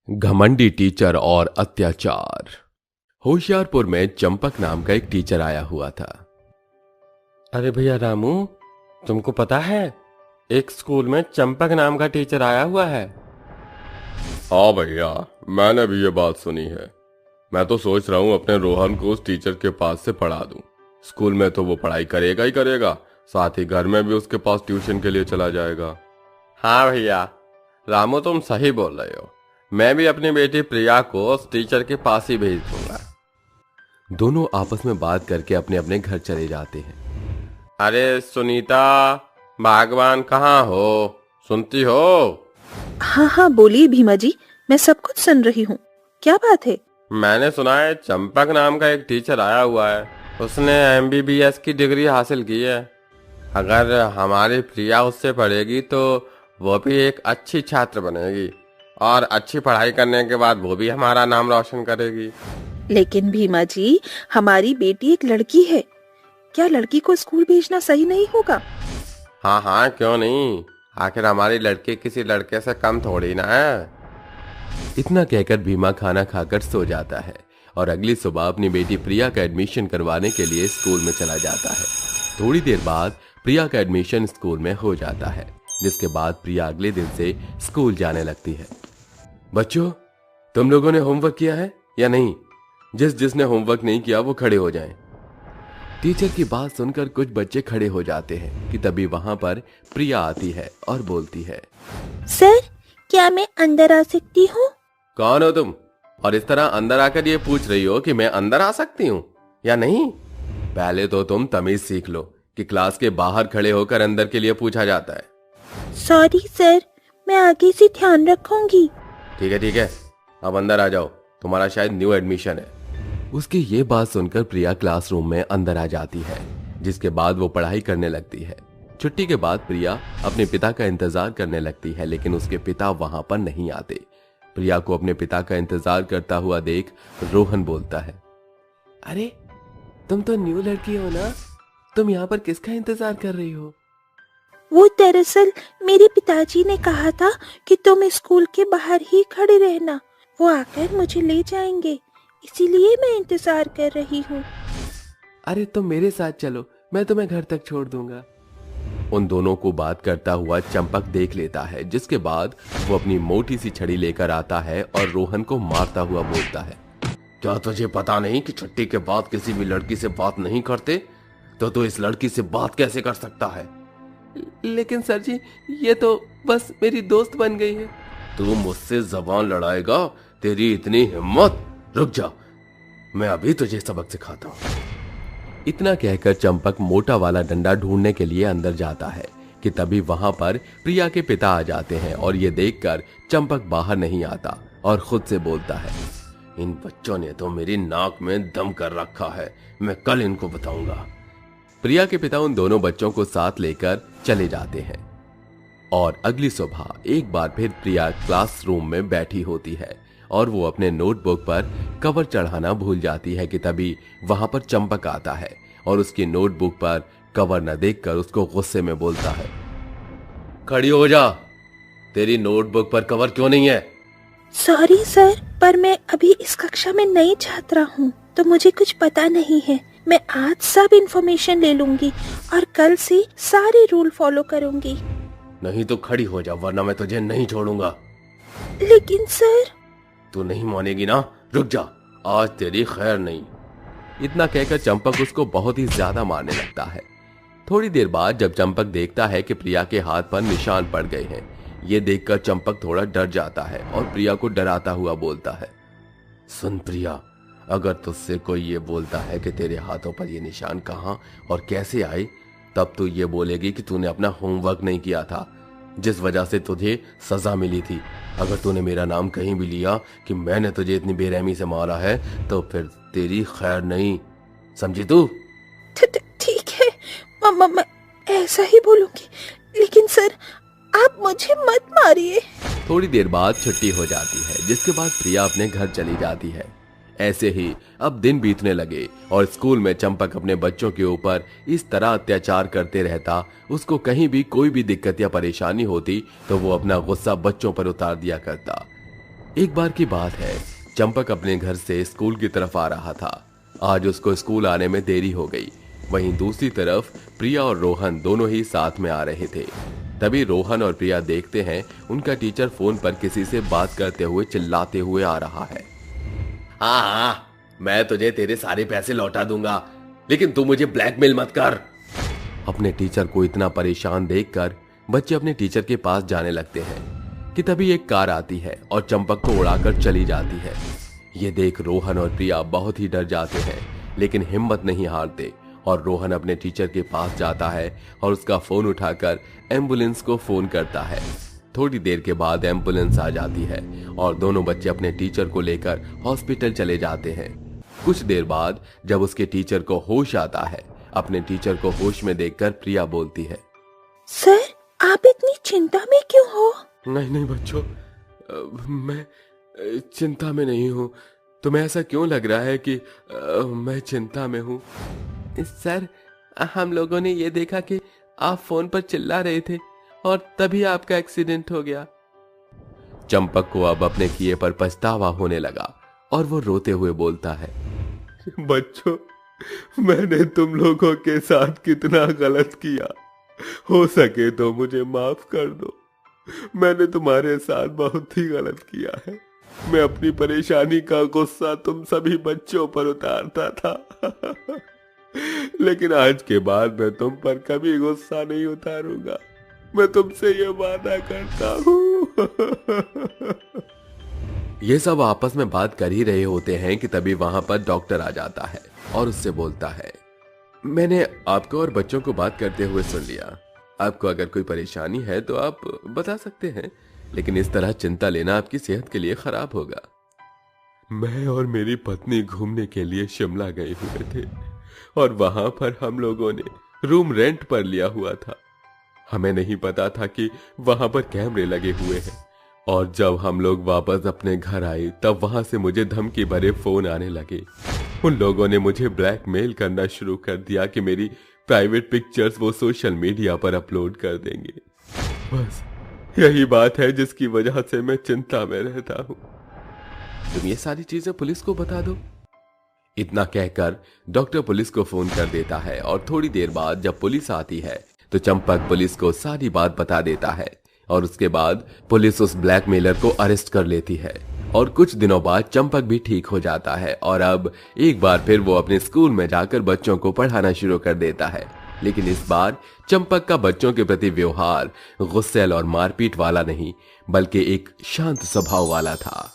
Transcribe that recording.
घमंडी टीचर और अत्याचार। होशियारपुर में चंपक नाम का एक टीचर आया हुआ था। अरे भैया रामू, तुमको पता है एक स्कूल में चंपक नाम का टीचर आया हुआ है। हाँ भैया, मैंने भी ये बात सुनी है। मैं तो सोच रहा हूँ अपने रोहन को उस टीचर के पास से पढ़ा दूं। स्कूल में तो वो पढ़ाई करेगा ही करेगा, साथ ही घर में भी उसके पास ट्यूशन के लिए चला जाएगा। हाँ भैया रामू, तुम सही बोल रहे हो। मैं भी अपनी बेटी प्रिया को उस टीचर के पास ही भेज दूंगा। दोनों आपस में बात करके अपने अपने घर चले जाते हैं। अरे सुनीता, भगवान कहाँ हो? सुनती हो? हाँ हाँ बोलिए भीमा जी, मैं सब कुछ सुन रही हूँ। क्या बात है? मैंने सुना है चंपक नाम का एक टीचर आया हुआ है। उसने MBBS की डिग्री हासिल की है। अगर हमारी प्रिया उससे पढ़ेगी तो वो भी एक अच्छी छात्र बनेगी और अच्छी पढ़ाई करने के बाद वो भी हमारा नाम रोशन करेगी। लेकिन भीमा जी, हमारी बेटी एक लड़की है। क्या लड़की को स्कूल भेजना सही नहीं होगा? हाँ हाँ, क्यों नहीं। आखिर हमारी लड़की किसी लड़के से कम थोड़ी ना है। इतना कहकर भीमा खाना खाकर सो जाता है और अगली सुबह अपनी बेटी प्रिया का एडमिशन करवाने के लिए स्कूल में चला जाता है। थोड़ी देर बाद प्रिया का एडमिशन स्कूल में हो जाता है, जिसके बाद प्रिया अगले दिन से स्कूल जाने लगती है। बच्चों, तुम लोगों ने होमवर्क किया है या नहीं? जिसने होमवर्क नहीं किया वो खड़े हो जाएं। टीचर की बात सुनकर कुछ बच्चे खड़े हो जाते हैं कि तभी वहां पर प्रिया आती है और बोलती है, सर, क्या मैं अंदर आ सकती हूँ? कौन हो तुम और इस तरह अंदर आकर ये पूछ रही हो कि मैं अंदर आ सकती हूँ या नहीं? पहले तो तुम तमीज सीख लो कि क्लास के बाहर खड़े होकर अंदर के लिए पूछा जाता है। सॉरी सर, मैं आगे से ध्यान रखूंगी। ठीक है, अब अंदर आ जाओ, तुम्हारा शायद न्यू एडमिशन है। उसकी ये बात सुनकर प्रिया क्लासरूम में अंदर आ जाती है, जिसके बाद वो पढ़ाई करने लगती है। छुट्टी के बाद प्रिया अपने पिता का इंतजार करने लगती है, लेकिन उसके पिता वहां पर नहीं आते। प्रिया को अपने पिता का इंतजार करता हुआ देख रोहन बोलता है, अरे तुम तो न्यू लड़की हो ना, तुम यहाँ पर किसका इंतजार कर रही हो? वो दरअसल मेरे पिताजी ने कहा था कि तुम स्कूल के बाहर ही खड़े रहना, वो आकर मुझे ले जाएंगे, इसीलिए मैं इंतजार कर रही हूँ। अरे तुम मेरे साथ चलो, मैं तुम्हें घर तक छोड़ दूंगा। उन दोनों को बात करता हुआ चंपक देख लेता है, जिसके बाद वो अपनी मोटी सी छड़ी लेकर आता है और रोहन को मारता हुआ बोलता है, क्या तुझे पता नहीं कि छुट्टी के बाद किसी भी लड़की से बात नहीं करते? तो तू इस लड़की से बात कैसे कर सकता है? लेकिन सर जी, ये तो बस मेरी दोस्त बन गई है। तू मुझसे जबान लड़ाएगा? तेरी इतनी हिम्मत? रुक जा, मैं अभी तुझे सबक सिखाता हूँ। इतना कहकर चंपक मोटा वाला डंडा ढूंढने के लिए अंदर जाता है कि तभी वहां पर प्रिया के पिता आ जाते हैं और ये देखकर चंपक बाहर नहीं आता और खुद से बोलता है, इन बच्चों ने तो मेरी नाक में दम कर रखा है, मैं कल इनको बताऊंगा। प्रिया के पिता उन दोनों बच्चों को साथ लेकर चले जाते हैं और अगली सुबह एक बार फिर प्रिया क्लासरूम में बैठी होती है और वो अपने नोटबुक पर कवर चढ़ाना भूल जाती है कि तभी वहां पर चंपक आता है और उसकी नोटबुक पर कवर न देखकर उसको गुस्से में बोलता है, खड़ी हो जा, तेरी नोटबुक पर कवर क्यों नहीं है? सॉरी सर, पर मैं अभी इस कक्षा में नई छात्रा हूँ, तो मुझे कुछ पता नहीं है। मैं आज सब इन्फॉर्मेशन ले लूंगी और कल से सारे रूल फॉलो करूंगी। नहीं तो खड़ी हो जा, वरना मैं तुझे नहीं छोड़ूंगा। लेकिन सर। तू नहीं मानेगी ना? रुक जा, आज तेरी खैर नहीं। इतना कहकर चंपक उसको बहुत ही ज्यादा मारने लगता है। थोड़ी देर बाद जब चंपक देखता है कि प्रिया के हाथ पर निशान पड़ गए हैं, ये देखकर चंपक थोड़ा डर जाता है और प्रिया को डराता हुआ बोलता है, सुन प्रिया, अगर तुझसे कोई ये बोलता है कि तेरे हाथों पर ये निशान कहाँ और कैसे आए, तब तू ये बोलेगी कि तूने अपना होमवर्क नहीं किया था, जिस वजह से तुझे सजा मिली थी। अगर तूने मेरा नाम कहीं भी लिया कि मैंने तुझे इतनी बेरहमी से मारा है, तो फिर तेरी खैर नहीं, समझी तू? ठीक है, मैं ऐसा ही बोलूंगी, लेकिन सर आप मुझे मत मारिए। थोड़ी देर बाद छुट्टी हो जाती है, जिसके बाद प्रिया अपने घर चली जाती है। ऐसे ही अब दिन बीतने लगे और स्कूल में चंपक अपने बच्चों के ऊपर इस तरह अत्याचार करते रहता। उसको कहीं भी कोई भी दिक्कत या परेशानी होती तो वो अपना गुस्सा बच्चों पर उतार दिया करता। एक बार की बात है, चंपक अपने घर से स्कूल की तरफ आ रहा था। आज उसको स्कूल आने में देरी हो गई। वहीं दूसरी तरफ प्रिया और रोहन दोनों ही साथ में आ रहे थे। तभी रोहन और प्रिया देखते हैं उनका टीचर फोन पर किसी से बात करते हुए चिल्लाते हुए आ रहा है। हाँ हाँ, मैं तुझे तेरे सारे पैसे लौटा दूंगा, लेकिन तू मुझे ब्लैकमेल मत कर। अपने टीचर को इतना परेशान देखकर बच्चे अपने टीचर के पास जाने लगते हैं कि तभी एक कार आती है और चंपक को उड़ाकर चली जाती है। ये देख रोहन और प्रिया बहुत ही डर जाते हैं, लेकिन हिम्मत नहीं हारते और रोहन अपने टीचर के पास जाता है और उसका फोन उठाकर एम्बुलेंस को फोन करता है। थोड़ी देर के बाद एम्बुलेंस आ जाती है और दोनों बच्चे अपने टीचर को लेकर हॉस्पिटल चले जाते हैं। कुछ देर बाद जब उसके टीचर को होश आता है, अपने टीचर को होश में देखकर प्रिया बोलती है, सर आप इतनी चिंता में क्यों हो? नहीं नहीं बच्चों, मैं चिंता में नहीं हूँ। तुम्हें ऐसा क्यों लग रहा है कि मैं चिंता में हूँ? सर, हम लोगों ने ये देखा कि आप फोन पर चिल्ला रहे थे और तभी आपका एक्सीडेंट हो गया। चंपक को अब अपने किए पर पछतावा होने लगा और वो रोते हुए बोलता है, बच्चों, मैंने तुम लोगों के साथ कितना गलत किया, हो सके तो मुझे माफ कर दो। मैंने तुम्हारे साथ बहुत ही गलत किया है। मैं अपनी परेशानी का गुस्सा तुम सभी बच्चों पर उतारता था लेकिन आज के बाद मैं तुम पर कभी गुस्सा नहीं उतारूंगा। मैं तुमसे ये वादा करता हूँ ये सब आपस में बात कर ही रहे होते हैं कि तभी वहां पर डॉक्टर आ जाता है और उससे बोलता है, मैंने आपको और बच्चों को बात करते हुए सुन लिया। आपको अगर कोई परेशानी है तो आप बता सकते हैं, लेकिन इस तरह चिंता लेना आपकी सेहत के लिए खराब होगा। मैं और मेरी पत्नी घूमने के लिए शिमला गए हुए थे और वहां पर हम लोगों ने रूम रेंट पर लिया हुआ था। हमें नहीं पता था कि वहां पर कैमरे लगे हुए हैं और जब हम लोग वापस अपने घर आए तब वहां से मुझे धमकी भरे फोन आने लगे। उन लोगों ने मुझे ब्लैकमेल करना शुरू कर दिया कि मेरी प्राइवेट पिक्चर्स वो सोशल मीडिया पर अपलोड कर देंगे। बस यही बात है जिसकी वजह से मैं चिंता में रहता हूँ। तुम ये सारी चीजें पुलिस को बता दो। इतना कहकर डॉक्टर पुलिस को फोन कर देता है और थोड़ी देर बाद जब पुलिस आती है तो चंपक पुलिस को सारी बात बता देता है और उसके बाद पुलिस उस ब्लैकमेलर को अरेस्ट कर लेती है और कुछ दिनों बाद चंपक भी ठीक हो जाता है और अब एक बार फिर वो अपने स्कूल में जाकर बच्चों को पढ़ाना शुरू कर देता है। लेकिन इस बार चंपक का बच्चों के प्रति व्यवहार गुस्सैल और मारपीट वाला नहीं, बल्कि एक शांत स्वभाव वाला था।